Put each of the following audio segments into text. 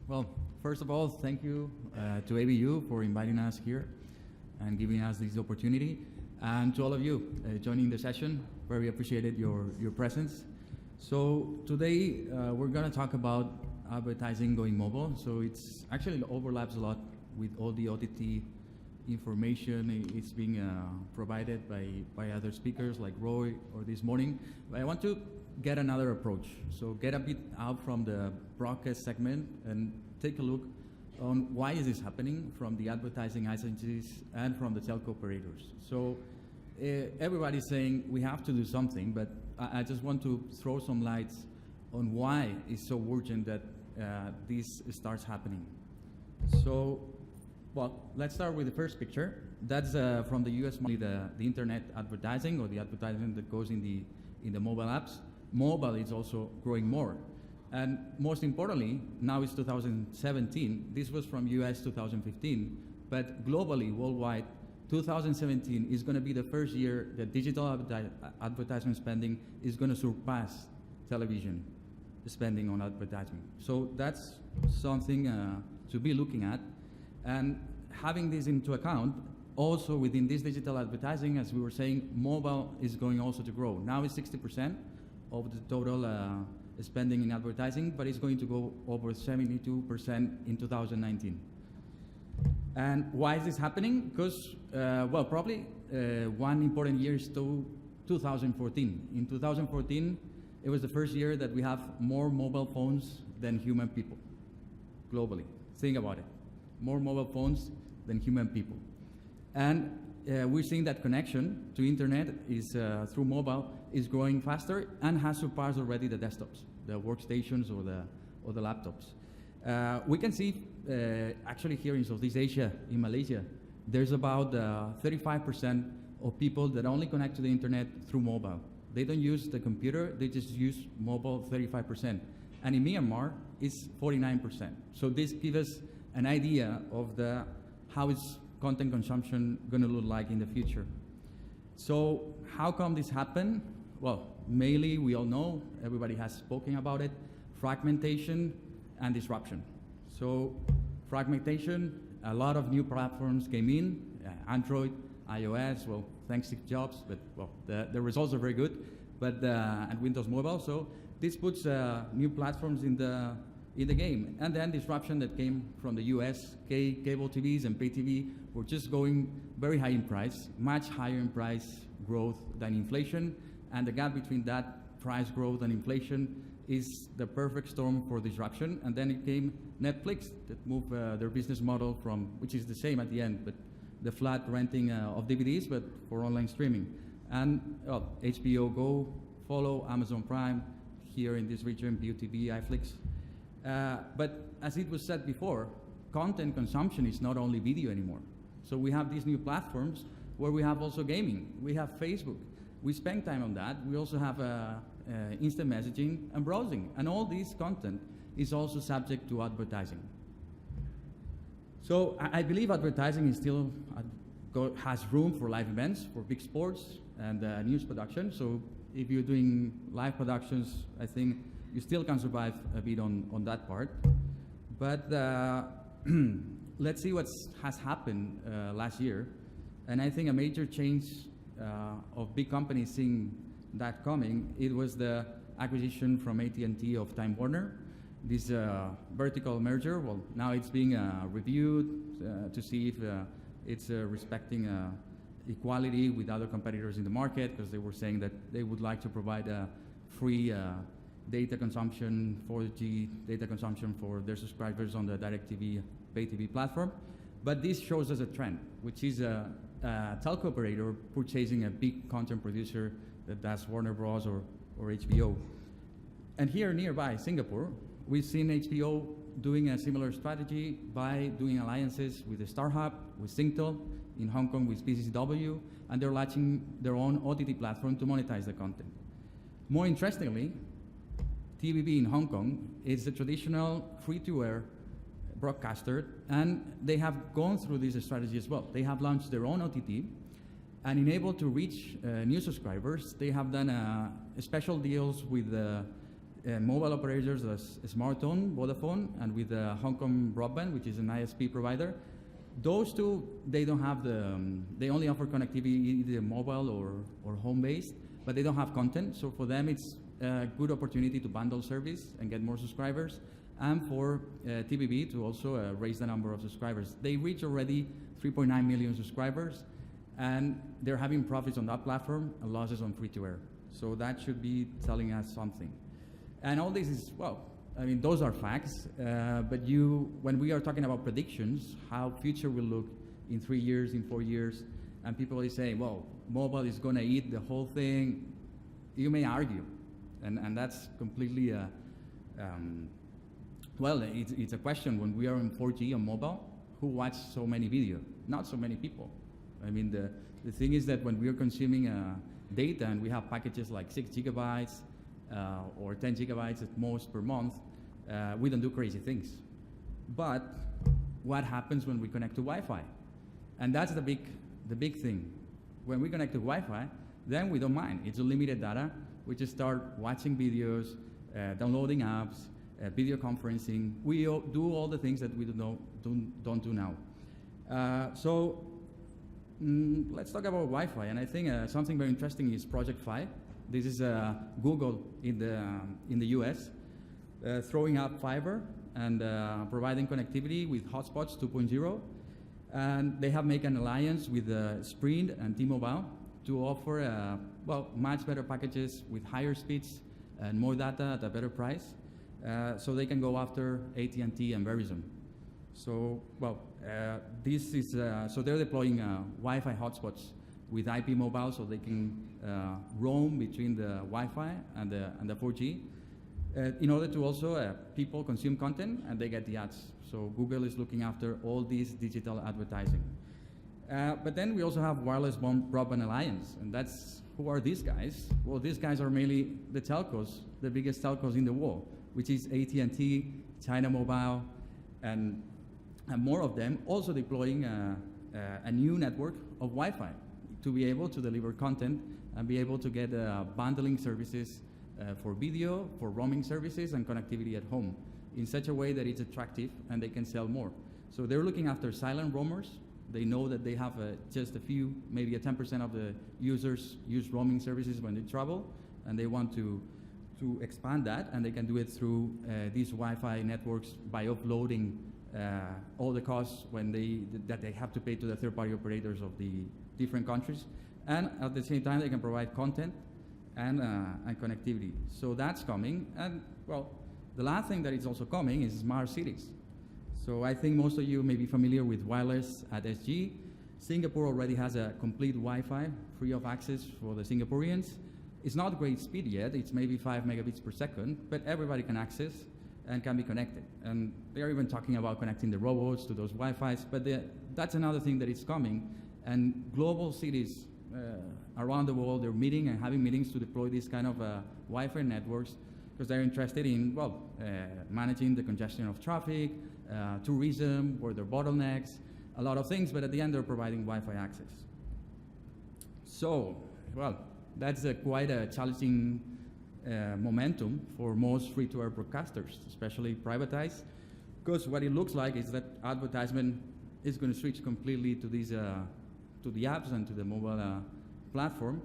Well, first of all, thank you to ABU for inviting us here and giving us this opportunity. And to all of you joining the session, very appreciated your presence. So today we're going to talk about advertising going mobile. So it's actually overlaps a lot with all the OTT information. It's being provided by other speakers like Roy or this morning. But I want to get another approach. So get a bit out from the broadcast segment and take a look on why is this happening from the advertising agencies and from the telco operators. So everybody's saying we have to do something, but I just want to throw some lights on why it's so urgent that this starts happening. So, well, let's start with the first picture. That's from the US, the internet advertising or the advertising that goes in the mobile apps. Mobile is also growing more. And most importantly, now it's 2017. This was from US 2015, but globally, worldwide, 2017 is going to be the first year that digital advertisement spending is going to surpass television spending on advertising. So that's something to be looking at. And having this into account, also within this digital advertising, as we were saying, mobile is going also to grow. Now it's 60% of the total spending in advertising, but it's going to go over 72% in 2019. And why is this happening? Because, well, probably one important year is 2014. In 2014, it was the first year that we have more mobile phones than human people, globally. Think about it. More mobile phones than human people. And we're seeing that connection to internet is through mobile is growing faster and has surpassed already the desktops, the workstations or the laptops. We can see actually here in Southeast Asia, in Malaysia, there's about 35% of people that only connect to the internet through mobile. They don't use the computer, they just use mobile 35%. And in Myanmar, it's 49%. So this gives us an idea of how is content consumption going to look like in the future. So how come this happened? Well, mainly we all know, everybody has spoken about it, fragmentation and disruption. So fragmentation, a lot of new platforms came in, Android, iOS, well, thanks to Jobs, but well, the results are very good, but and Windows Mobile. So this puts new platforms in the game. And then disruption that came from the US, cable TVs and pay TV were just going very high in price, much higher in price growth than inflation. And the gap between that price growth and inflation is the perfect storm for disruption. And then it came Netflix that moved their business model from, which is the same at the end, but the flat renting of DVDs, but for online streaming. And HBO Go, follow Amazon Prime, here in this region, ViuTV, iFlix. But as it was said before, content consumption is not only video anymore. So we have these new platforms where we have also gaming. We have Facebook. We spend time on that. We also have instant messaging and browsing. And all this content is also subject to advertising. So I believe advertising is still has room for live events, for big sports and news production. So if you're doing live productions, I think you still can survive a bit on that part. But let's see what has happened last year. And I think a major change of big companies seeing that coming, it was the acquisition from AT&T of Time Warner. This vertical merger, well, now it's being reviewed to see if it's respecting equality with other competitors in the market, because they were saying that they would like to provide a free data consumption, 4G data consumption for their subscribers on the DirecTV pay TV platform. But this shows us a trend, which is a telco operator purchasing a big content producer that does Warner Bros. or HBO. And here nearby, Singapore, we've seen HBO doing a similar strategy by doing alliances with the StarHub, with Singtel, in Hong Kong with PCCW, and they're launching their own OTT platform to monetize the content. More interestingly, TVB in Hong Kong is a traditional free-to-air broadcaster, and they have gone through this strategy as well. They have launched their own OTT, and in able to reach new subscribers, they have done special deals with mobile operators as Smartphone, Vodafone, and with Hong Kong Broadband, which is an ISP provider. Those two, they don't have they only offer connectivity either mobile or home-based, but they don't have content. So for them, it's a good opportunity to bundle service and get more subscribers, and for TBB to also raise the number of subscribers. They reach already 3.9 million subscribers, and they're having profits on that platform and losses on free-to-air. So that should be telling us something. And all this is, well, I mean, those are facts, but when we are talking about predictions, how future will look in 3 years, in 4 years, and people is saying, well, mobile is going to eat the whole thing, you may argue. And that's completely, well, it's a question. When we are in 4G on mobile, who watch so many video? Not so many people. I mean, the thing is that when we are consuming data and we have packages like 6 gigabytes or 10 gigabytes at most per month, we don't do crazy things. But what happens when we connect to Wi-Fi? And that's the big thing. When we connect to Wi-Fi, then we don't mind. It's unlimited data. We just start watching videos, downloading apps, video conferencing. We do all the things that we don't do now. Let's talk about Wi-Fi. And I think something very interesting is Project Fi. This is Google in the US, throwing up fiber and providing connectivity with hotspots 2.0. And they have made an alliance with Sprint and T-Mobile to offer well, much better packages with higher speeds and more data at a better price, so they can go after AT&T and Verizon. So, well, this is so they're deploying Wi-Fi hotspots with IP mobile, so they can roam between the Wi-Fi and the 4G, in order to also people consume content and they get the ads. So Google is looking after all these digital advertising. But then we also have Wireless Broadband Alliance, and that's, who are these guys? Well, these guys are mainly the telcos, the biggest telcos in the world, which is AT&T, China Mobile, and more of them also deploying a new network of Wi-Fi to be able to deliver content and be able to get bundling services for video, for roaming services, and connectivity at home in such a way that it's attractive and they can sell more. So they're looking after silent roamers. They know that they have just a few, maybe 10% of the users use roaming services when they travel, and they want to expand that, and they can do it through these Wi-Fi networks by offloading all the costs that they have to pay to the third-party operators of the different countries, and at the same time they can provide content and connectivity. So that's coming, and well, the last thing that is also coming is smart cities. So I think most of you may be familiar with wireless at SG. Singapore already has a complete Wi-Fi, free of access for the Singaporeans. It's not great speed yet, it's maybe 5 megabits per second, but everybody can access and can be connected. And they're even talking about connecting the robots to those Wi-Fis, but that's another thing that is coming. And global cities around the world, they're meeting and having meetings to deploy these kind of Wi-Fi networks, because they're interested in, well, managing the congestion of traffic, tourism, where there are bottlenecks, a lot of things, but at the end they're providing Wi-Fi access. So, well, that's quite a challenging momentum for most free-to-air broadcasters, especially privatized, because what it looks like is that advertisement is going to switch completely to these, to the apps and to the mobile platform.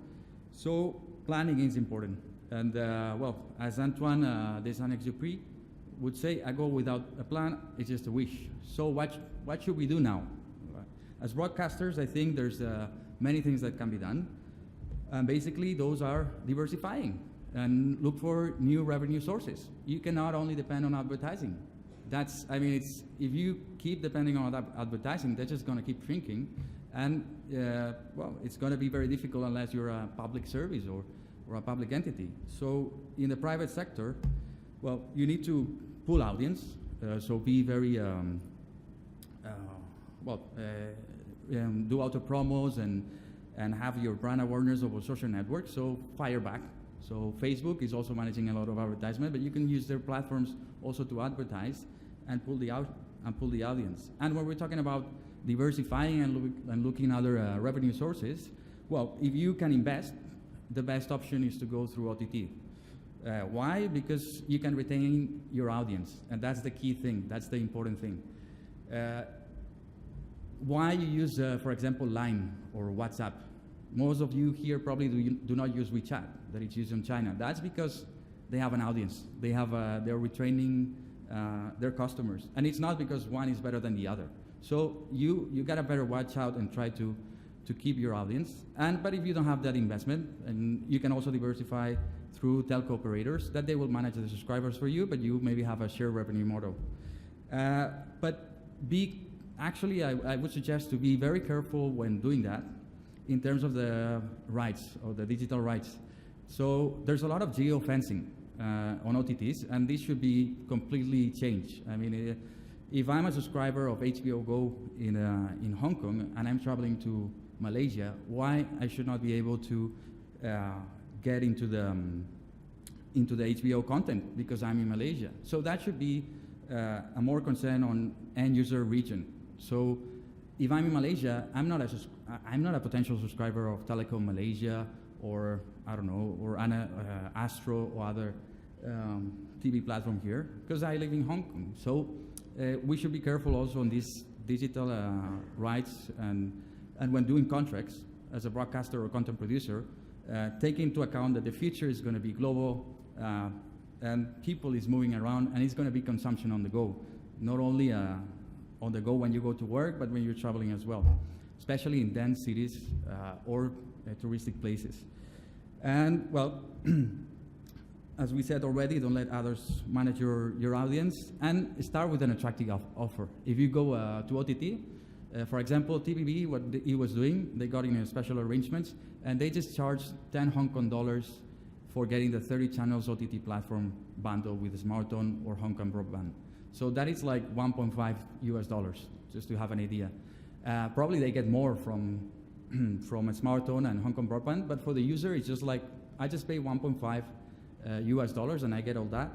So planning is important. And well, as Antoine de Saint-Exupéry would say, a goal without a plan is just a wish. So what should we do now? As broadcasters, I think there's many things that can be done. And basically, those are diversifying and look for new revenue sources. You cannot only depend on advertising. That's, I mean, if you keep depending on advertising, that's just going to keep shrinking. And, well, it's going to be very difficult unless you're a public service or a public entity. So in the private sector, well, you need to pull audience, so be very, do auto promos and have your brand awareness over social networks, so fire back. So Facebook is also managing a lot of advertisement, but you can use their platforms also to advertise and pull the audience. And when we're talking about diversifying and looking at other revenue sources, well, if you can invest, the best option is to go through OTT. Why? Because you can retain your audience, and that's the key thing. That's the important thing. Why you use, for example, Line or WhatsApp? Most of you here probably do not use WeChat, that it's used in China. That's because they have an audience. They have, they're retraining their customers. And it's not because one is better than the other. So you gotta better watch out and try to keep your audience. But if you don't have that investment, and you can also diversify through telco operators, that they will manage the subscribers for you, but you maybe have a shared revenue model. But actually, I would suggest to be very careful when doing that in terms of the rights, or the digital rights. So there's a lot of geo-fencing on OTTs, and this should be completely changed. I mean, if I'm a subscriber of HBO Go in Hong Kong and I'm traveling to Malaysia, why I should not be able to get into the HBO content because I'm in Malaysia? So that should be a more concern on end user region. So if I'm in Malaysia, I'm not a potential subscriber of Telekom Malaysia, or I don't know, or Astro or other TV platform here, because I live in Hong Kong. So we should be careful also on these digital rights, and when doing contracts as a broadcaster or content producer, take into account that the future is going to be global, and people is moving around, and it's going to be consumption on the go, not only on the go when you go to work, but when you're traveling as well, especially in dense cities or touristic places. And well, as we said already, don't let others manage your audience, and start with an attractive offer. If you go to OTT, for example, TVB, what he was doing, they got in a special arrangements, and they just charged 10 Hong Kong dollars for getting the 30 channels OTT platform bundle with a smartphone or Hong Kong broadband. So that is like $1.5 US, just to have an idea. Probably they get more from a smartphone and Hong Kong broadband, but for the user, it's just like, I just pay $1.5 US and I get all that.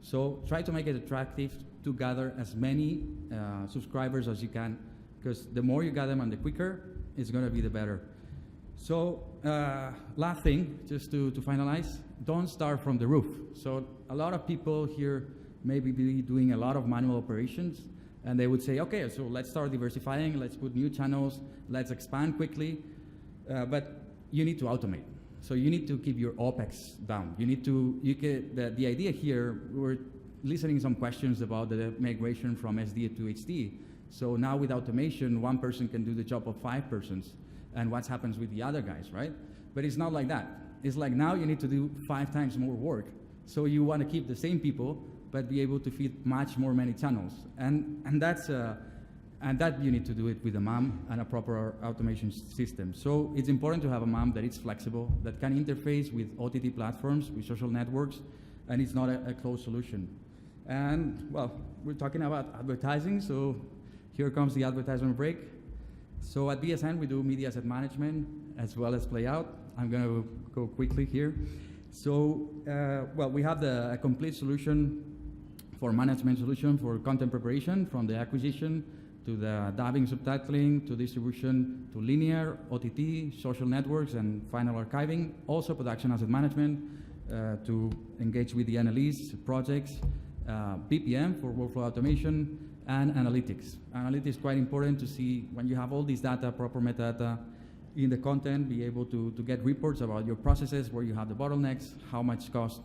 So try to make it attractive to gather as many subscribers as you can, because the more you gather them and the quicker, it's gonna be the better. So last thing, just to finalize, don't start from the roof. So a lot of people here maybe be doing a lot of manual operations, and they would say, okay, so let's start diversifying, let's put new channels, let's expand quickly, but you need to automate. So you need to keep your OpEx down. You need to, the idea here, we're listening some questions about the migration from SD to HD. So now with automation, one person can do the job of 5 persons, and what happens with the other guys, right? But it's not like that. It's like now you need to do 5 times more work. So you want to keep the same people, but be able to feed much more many channels. And that you need to do it with a MAM and a proper automation system. So it's important to have a MAM that is flexible, that can interface with OTT platforms, with social networks, and it's not a closed solution. And well, we're talking about advertising, so here comes the advertisement break. So at VSN, we do media asset management as well as playout. I'm gonna go quickly here. So, well, we have a complete solution for management solution for content preparation, from the acquisition to the dubbing, subtitling, to distribution, to linear, OTT, social networks, and final archiving. Also production asset management to engage with the analysts, projects, BPM for workflow automation, and analytics. Analytics is quite important to see when you have all this data, proper metadata in the content, be able to get reports about your processes, where you have the bottlenecks, how much cost,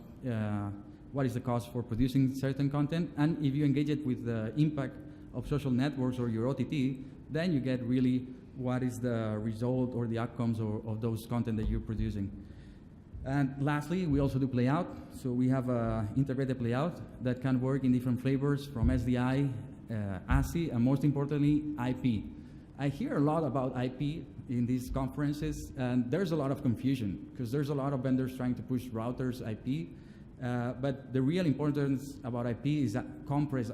what is the cost for producing certain content, and if you engage it with the impact of social networks or your OTT, then you get really what is the result or the outcomes of those content that you're producing. And lastly, we also do playout. So we have an integrated playout that can work in different flavors, from SDI, ASI, and most importantly, IP. I hear a lot about IP in these conferences, and there's a lot of confusion because there's a lot of vendors trying to push routers IP, but the real importance about IP is that compress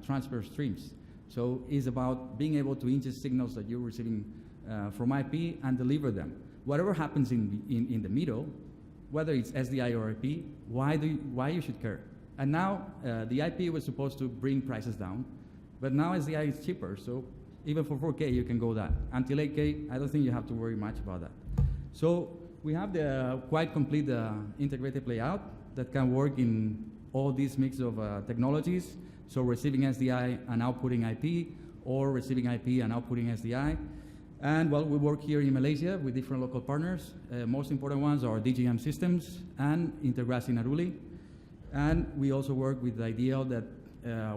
transfer streams. So it's about being able to ingest signals that you're receiving from IP and deliver them. Whatever happens in the middle, whether it's SDI or IP, why you should care? And now the IP was supposed to bring prices down, but now SDI is cheaper, so even for 4K you can go that. Until 8K, I don't think you have to worry much about that. So we have the quite complete integrated playout that can work in all these mix of technologies. So receiving SDI and outputting IP, or receiving IP and outputting SDI. And well, we work here in Malaysia with different local partners. Most important ones are DGM Systems and Integrasi Naruli. And we also work with the idea that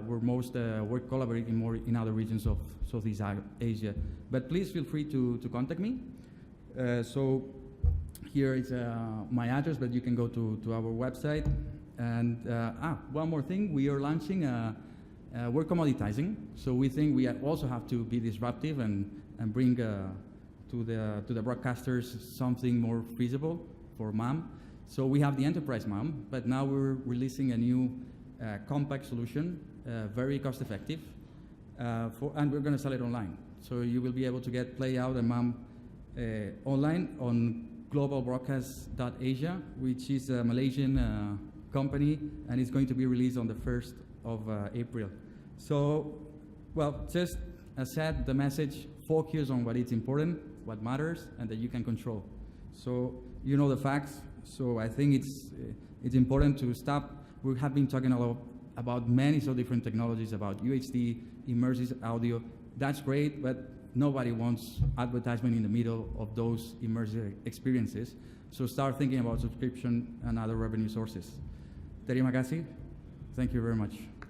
we're collaborating more in other regions of Southeast Asia. But please feel free to contact me. So here is my address, but you can go to our website. And one more thing, we are launching, we're commoditizing. So we think we also have to be disruptive and bring to the broadcasters something more feasible for MAM. So we have the enterprise MAM, but now we're releasing a new compact solution, very cost effective, and we're going to sell it online. So you will be able to get Play Out and MAM online on globalbroadcast.asia, which is a Malaysian company, and it's going to be released on the 1st of April. So, well, just as said, the message, focus on what is important, what matters, and that you can control. So you know the facts, so I think it's important to stop. We have been talking a lot about many so different technologies, about UHD, immersive audio. That's great, but nobody wants advertisement in the middle of those immersive experiences. So start thinking about subscription and other revenue sources. Terima kasih. Thank you very much.